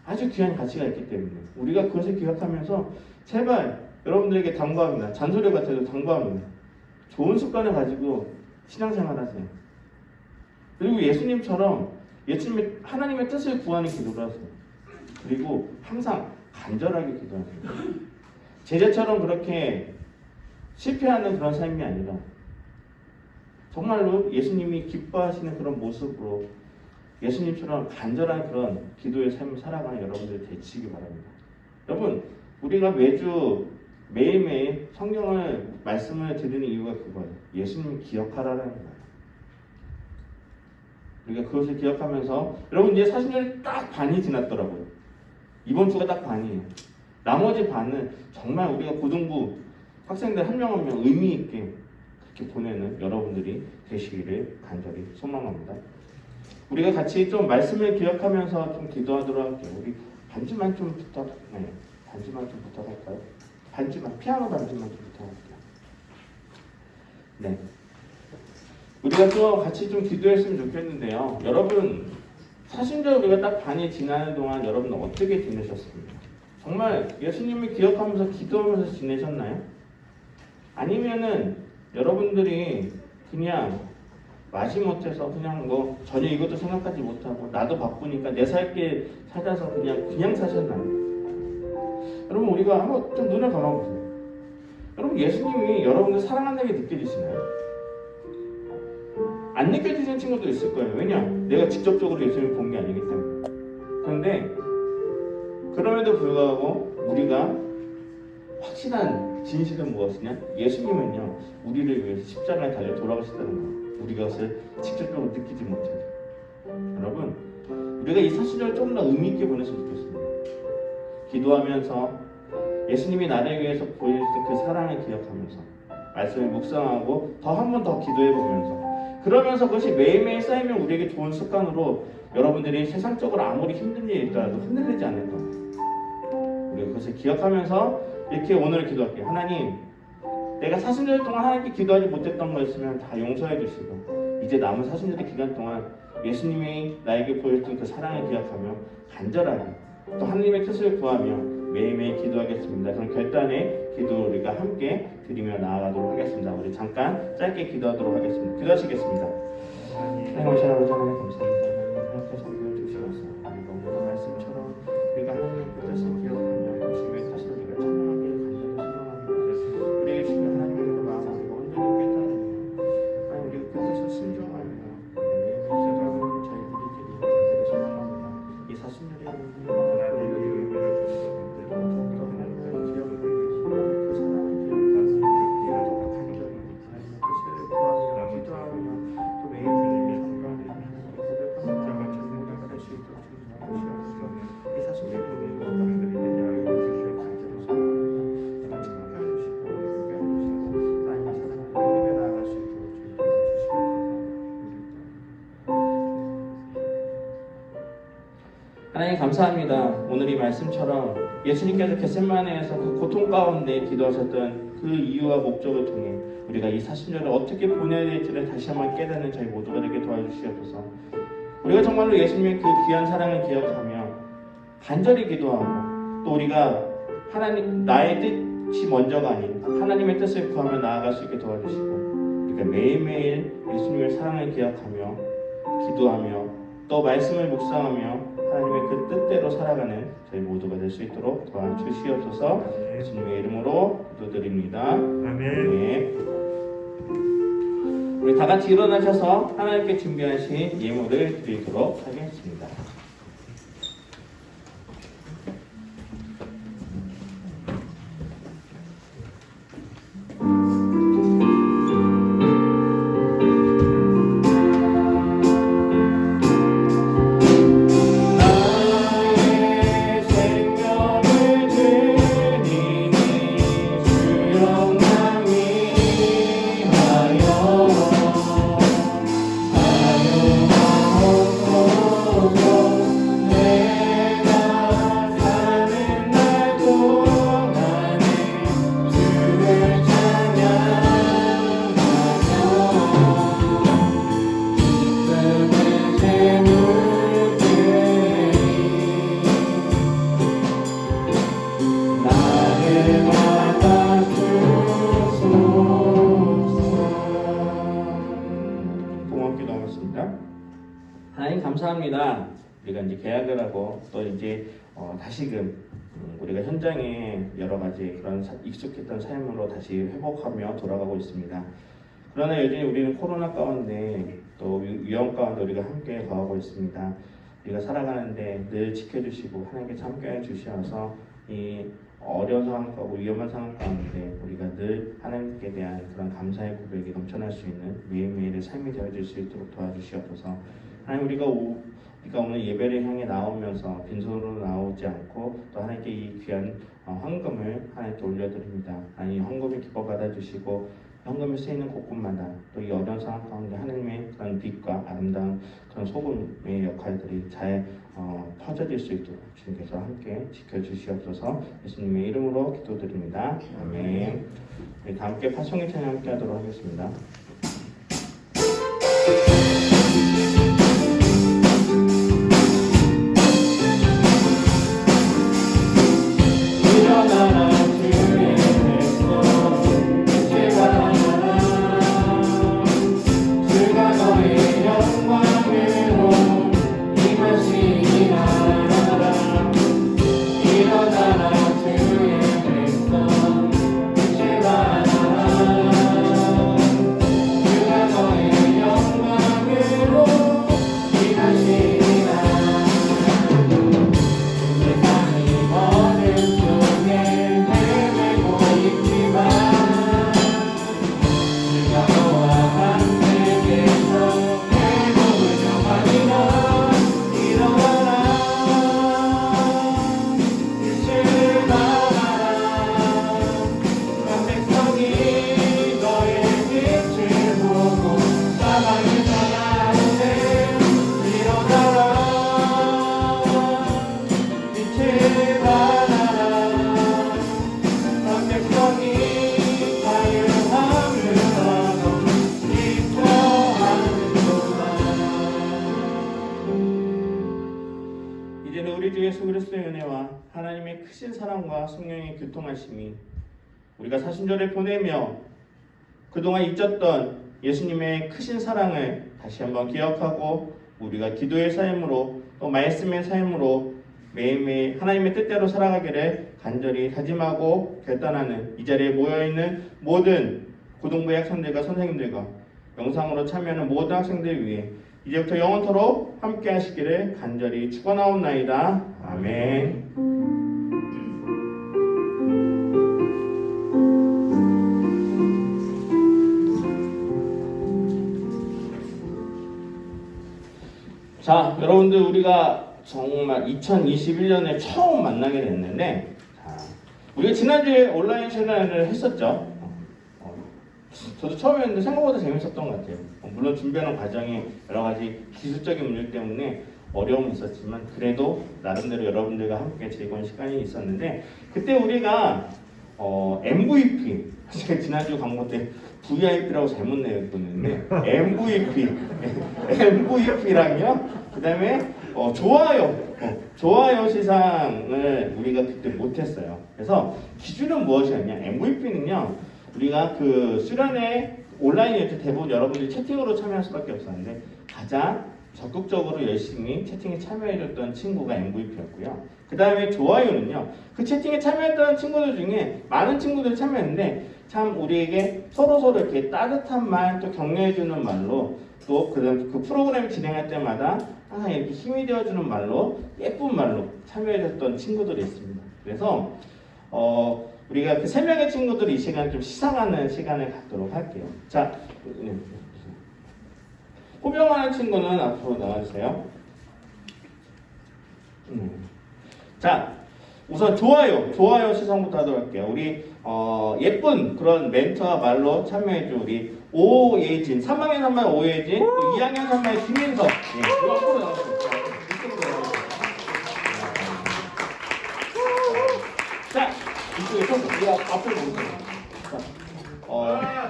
Speaker 2: 아주 귀한 가치가 있기 때문에 우리가 그것을 기억하면서 제발 여러분들에게 당부합니다. 잔소리 같아도 당부합니다. 좋은 습관을 가지고 신앙생활 하세요. 그리고 예수님처럼 예수님의 하나님의 뜻을 구하는 기도를 하세요. 그리고 항상 간절하게 기도하세요. 제자처럼 그렇게 실패하는 그런 삶이 아니라 정말로 예수님이 기뻐하시는 그런 모습으로 예수님처럼 간절한 그런 기도의 삶을 살아가는 여러분들 되시기 바랍니다. 여러분, 우리가 매일매일 성경을 말씀을 드리는 이유가 그거예요. 예수님 기억하라는 거예요. 우리가 그것을 기억하면서 여러분 이제 사순절이 딱 반이 지났더라고요. 이번 주가 딱 반이에요. 나머지 반은 정말 우리가 고등부 학생들 한 명 한 명 의미 있게 그렇게 보내는 여러분들이 되시기를 간절히 소망합니다. 우리가 같이 좀 말씀을 기억하면서 좀 기도하도록 할게요. 우리 반주만 좀 부탁할까요? 피아노 반주만 좀 부탁할게요. 네. 우리가 또 같이 좀 기도했으면 좋겠는데요. 여러분, 사순절 우리가 딱 반이 지나는 동안 여러분 어떻게 지내셨습니까? 정말 예수님을 기억하면서 기도하면서 지내셨나요? 아니면은 여러분들이 그냥 마지못해서 그냥 뭐 전혀 이것도 생각하지 못하고 나도 바쁘니까 내 살길 찾아서 그냥 사셨나요? 여러분, 우리가 한번 좀 눈을 감아보세요. 여러분, 예수님이 여러분들 사랑한다는 게 느껴지시나요? 안 느껴지는 친구도 있을 거예요. 왜냐? 내가 직접적으로 예수님을 본 게 아니기 때문에. 그런데 그럼에도 불구하고 우리가 확실한 진실은 무엇이냐? 예수님은요, 우리를 위해서 십자가에 달려 돌아가셨다는 거예요. 우리가 그것을 직접적으로 느끼지 못해도. 여러분, 우리가 이 사순절을 좀 더 의미 있게 보냈으면 좋겠습니다. 기도하면서 예수님이 나를 위해서 보여주신 그 사랑을 기억하면서 말씀을 묵상하고 더 한 번 더 기도해 보면서 그러면서 그것이 매일매일 쌓이면 우리에게 좋은 습관으로 여러분들이 세상적으로 아무리 힘든 일이 있더라도 흔들리지 않을 거예요. 우리가 그것을 기억하면서 이렇게 오늘 기도할게요. 하나님, 내가 40년 동안 하나님께 기도하지 못했던 거 있으면 다 용서해 주시고 이제 남은 40년의 기간 동안 예수님이 나에게 보여준 그 사랑을 기억하며 간절하게 또 하나님의 뜻을 구하며 매일매일 기도하겠습니다. 그럼 결단의 기도 우리가 함께 드리며 나아가도록 하겠습니다. 우리 잠깐 짧게 기도하도록 하겠습니다. 기도하시겠습니다. 하나님 오신 아버지 하나님 감사합니다. 하나님 그렇게 선교해 주시옵소서. 우리가 오늘 말씀처럼 우리가 하나님의 뜻을 기억하며 예수님의 뜻을 우리가 찬양하게 간절히 소망하며 우리에게 주신 하나님의 그 마음을 우리가 온전히 깨달으며 하나님 우리가 그 뜻을 순종하며 매일매일 기도하는 저희들이 되기를 간절히 소망합니다. 이 40년의 하나님의 하나님 감사합니다. 오늘 이 말씀처럼 예수님께서 겟세마네에서 그 고통 가운데 기도하셨던 그 이유와 목적을 통해 우리가 이 40년을 어떻게 보내야 될지를 다시 한번 깨닫는 저희 모두가 되게 도와주시옵소서. 우리가 정말로 예수님의 그 귀한 사랑을 기억하며 간절히 기도하고 또 우리가 하나님 나의 뜻이 먼저가 아닌 하나님의 뜻을 구하며 나아갈 수 있게 도와주시고 우리가 매일매일 예수님의 사랑을 기억하며 기도하며 또 말씀을 묵상하며 하나님의 그 뜻대로 살아가는 저희 모두가 될 수 있도록 도와주시옵소서. 예수님의 이름으로 기도드립니다. 아멘. 우리 다 같이 일어나셔서 하나님께 준비하신 예물을 드리도록 하겠습니다. 하나님 감사합니다. 우리가 이제 계약을 하고 또 이제 다시금 우리가 현장에 여러 가지 그런 익숙했던 삶으로 다시 회복하며 돌아가고 있습니다. 그러나 여전히 우리는 코로나 가운데 또 위험 가운데 우리가 함께 거하고 있습니다. 우리가 살아가는데 늘 지켜주시고 하나님께 함께해 주셔서 이 어려운 상황 가운데 위험한 상황 가운데 우리가 늘 하나님께 대한 그런 감사의 고백이 넘쳐날 수 있는 매일매일의 삶이 되어질 수 있도록 도와주시옵소서. 하나님 우리가 오늘 예배를 향해 나오면서 빈손으로 나오지 않고 또 하나님께 이 귀한 헌금을 하나님께 올려드립니다. 하나님 헌금을 기뻐 받아주시고 헌금이 쓰이는 곳곳마다 또 이 어려운 상황 가운데 하나님의 그런 빛과 아름다운 그런 소금의 역할들이 잘 퍼져질 수 있도록 주님께서 함께 지켜주시옵소서. 예수님의 이름으로 기도드립니다. 아멘. 우리 다 함께 파송의 찬양 함께 하도록 하겠습니다. 이제는 우리 주 예수 그리스도의 은혜와 하나님의 크신 사랑과 성령의 교통하심이 우리가 사순절을 보내며 그동안 잊었던 예수님의 크신 사랑을 다시 한번 기억하고 우리가 기도의 삶으로 또 말씀의 삶으로 매일매일 하나님의 뜻대로 살아가기를 간절히 다짐하고 결단하는 이 자리에 모여있는 모든 고등부의 학생들과 선생님들과 영상으로 참여하는 모든 학생들 위해 이제부터 영원토록 함께 하시기를 간절히 축원하옵나이다. 아멘. 자, 여러분들 우리가 정말 2021년에 처음 만나게 됐는데, 자, 우리가 지난주에 온라인 세미나를 했었죠. 저도 처음에 생각보다 재밌었던 것 같아요. 물론 준비하는 과정에 여러 가지 기술적인 문제 때문에 어려움이 있었지만 그래도 나름대로 여러분들과 함께 즐거운 시간이 있었는데, 그때 우리가 MVP, 제가 지난주 광고 때 VIP라고 잘못 내었는데 MVP랑요. 그다음에 좋아요 시상을 우리가 그때 못했어요. 그래서 기준은 무엇이었냐? MVP는요. 우리가 그 수련회 온라인에 대부분 여러분들이 채팅으로 참여할 수밖에 없었는데 가장 적극적으로 열심히 채팅에 참여해줬던 친구가 MVP였고요. 그 다음에 좋아요는요. 그 채팅에 참여했던 친구들 중에 많은 친구들이 참여했는데 참 우리에게 서로 이렇게 따뜻한 말, 또 격려해주는 말로 또 그 프로그램 진행할 때마다 항상 이렇게 힘이 되어주는 말로 예쁜 말로 참여해줬던 친구들이 있습니다. 그래서 우리가 그 3명의 친구들이 이 시간을 좀 시상하는 시간을 갖도록 할게요. 자, 호명하는 친구는 앞으로 나와주세요. 자, 우선 좋아요 시상부터 하도록 할게요. 우리 예쁜 그런 멘트와 말로 참여해준 우리 오예진, 3학년 3반 오예진, 또 2학년 3반 김민석. 예, 앞으로 나와주세요. 자, 이쪽에서 우리가 앞으로 보세요.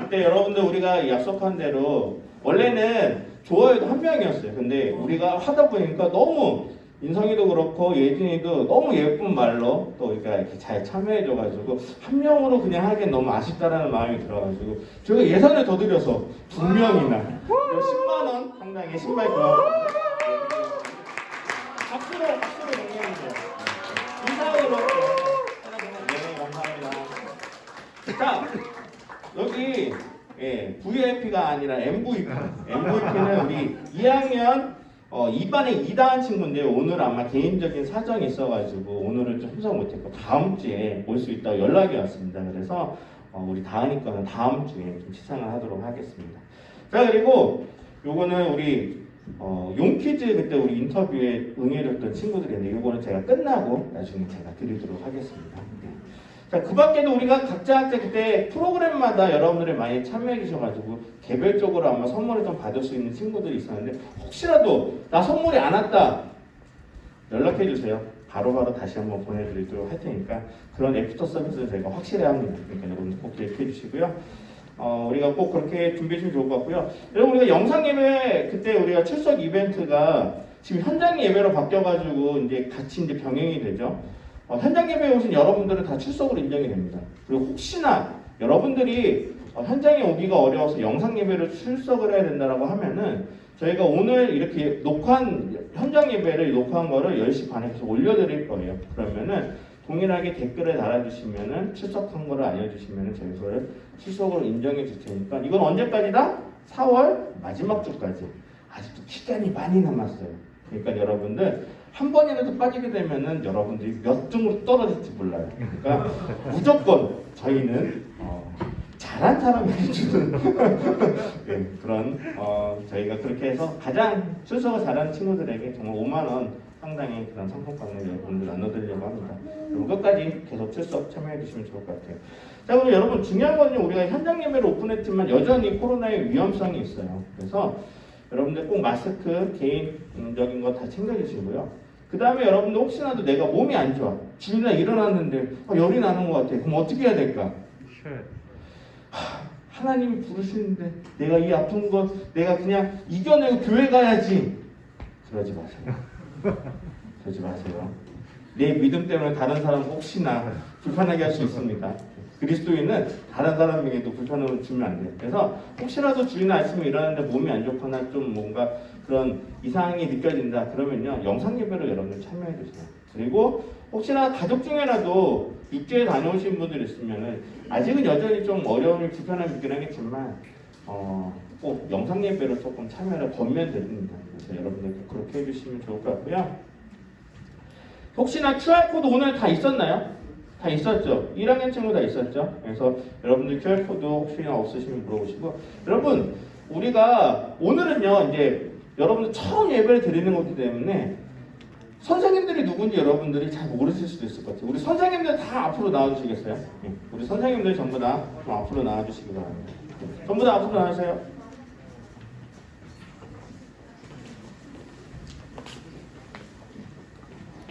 Speaker 2: 그때 여러분들 우리가 약속한 대로 원래는 좋아요도 한 명이었어요. 근데 우리가 하다 보니까 너무 인성이도 그렇고 예진이도 너무 예쁜 말로 또 이렇게 잘 참여해줘가지고 한 명으로 그냥 하기엔 너무 아쉽다라는 마음이 들어가지고 저희가 예산을 더 들여서 2명이나 10만 원 상당의 신발 교환. 박수로 영광이죠. 인사하도록 할게요. 네, 감사합니다. 자, 여기 VIP가 아니라 MVP는 우리 2학년 2반에 이다한 친구인데 오늘 아마 개인적인 사정이 있어가지고 오늘은 좀 참석 못했고 다음 주에 올 수 있다고 연락이 왔습니다. 그래서 우리 다은이 거는 다음 주에 좀 시상을 하도록 하겠습니다. 자, 그리고 요거는 우리 용퀴즈 그때 우리 인터뷰에 응해줬던 친구들인데 요거는 제가 끝나고 나중에 제가 드리도록 하겠습니다. 자, 그 밖에도 우리가 각자 그때 프로그램마다 여러분들이 많이 참여해 주셔가지고 개별적으로 아마 선물을 좀 받을 수 있는 친구들이 있었는데 혹시라도 나 선물이 안 왔다 연락해 주세요. 바로바로 다시 한번 보내드리도록 할 테니까 그런 애프터 서비스는 저희가 확실히 합니다. 그러니까 여러분들 꼭 기억해 주시고요. 우리가 꼭 그렇게 준비해 주시면 좋을 것 같고요. 여러분 우리가 영상 예배 그때 우리가 출석 이벤트가 지금 현장 예배로 바뀌어가지고 이제 같이 이제 병행이 되죠. 현장 예배에 오신 여러분들은 다 출석으로 인정이 됩니다. 그리고 혹시나 여러분들이 현장에 오기가 어려워서 영상 예배를 출석을 해야 된다라고 하면은 저희가 오늘 이렇게 현장 예배를 녹화한 거를 10시 반에 계속 올려드릴 거예요. 그러면은 동일하게 댓글을 달아주시면은 출석한 거를 알려주시면은 저희 그걸 출석으로 인정해 줄 테니까 이건 언제까지다? 4월 마지막 주까지. 아직도 시간이 많이 남았어요. 그러니까 여러분들 한 번이라도 빠지게 되면은 여러분들이 몇 등으로 떨어질지 몰라요. 그러니까 무조건 저희는 잘한 사람이 해주는 네, 그런 저희가 그렇게 해서 가장 출석을 잘하는 친구들에게 정말 5만 원 상당히 그런 상품권을 여러분들 나눠드리려고 합니다. 그럼 끝까지 계속 출석 참여해 주시면 좋을 것 같아요. 자, 그럼 여러분 중요한 거는요. 우리가 현장 예배를 오픈했지만 여전히 코로나의 위험성이 있어요. 그래서 여러분들 꼭 마스크 개인적인 거 다 챙겨주시고요. 그 다음에 여러분들 혹시나도 내가 몸이 안 좋아 주일날 일어났는데 열이 나는 것 같아. 그럼 어떻게 해야 될까? 하나님이 부르시는데 내가 이 아픈 거 내가 그냥 이겨내고 교회 가야지. 그러지 마세요. 그러지 마세요. 내 믿음 때문에 다른 사람 혹시나 불편하게 할 수 있습니다. 그리스도인은 다른 사람에게도 불편함을 주면 안 돼요. 그래서 혹시라도 주일 아침에 일어났는데 몸이 안 좋거나 좀 뭔가 그런 이상이 느껴진다 그러면요, 영상 예배로 여러분들 참여해 주세요. 그리고 혹시나 가족 중에라도 육교에 다녀오신 분들 있으면은 아직은 여전히 좀 어려움이 불편함이 있긴 하겠지만 꼭 영상 예배로 조금 참여를 권면 드립니다. 그래서 여러분들 꼭 그렇게 해주시면 좋을 것 같고요. 혹시나 QR코드 오늘 다 있었나요? 다 있었죠? 1학년 친구 다 있었죠? 그래서 여러분들 QR코드 혹시나 없으시면 물어보시고, 여러분 우리가 오늘은요 이제 여러분들 처음 예배를 드리는 거기 때문에 선생님들이 누군지 여러분들이 잘 모르실 수도 있을 것 같아요. 우리 선생님들 다 앞으로 나와주시겠어요? 우리 선생님들 전부 다 좀 앞으로 나와주시기 바랍니다. 전부 다 앞으로 나와주세요.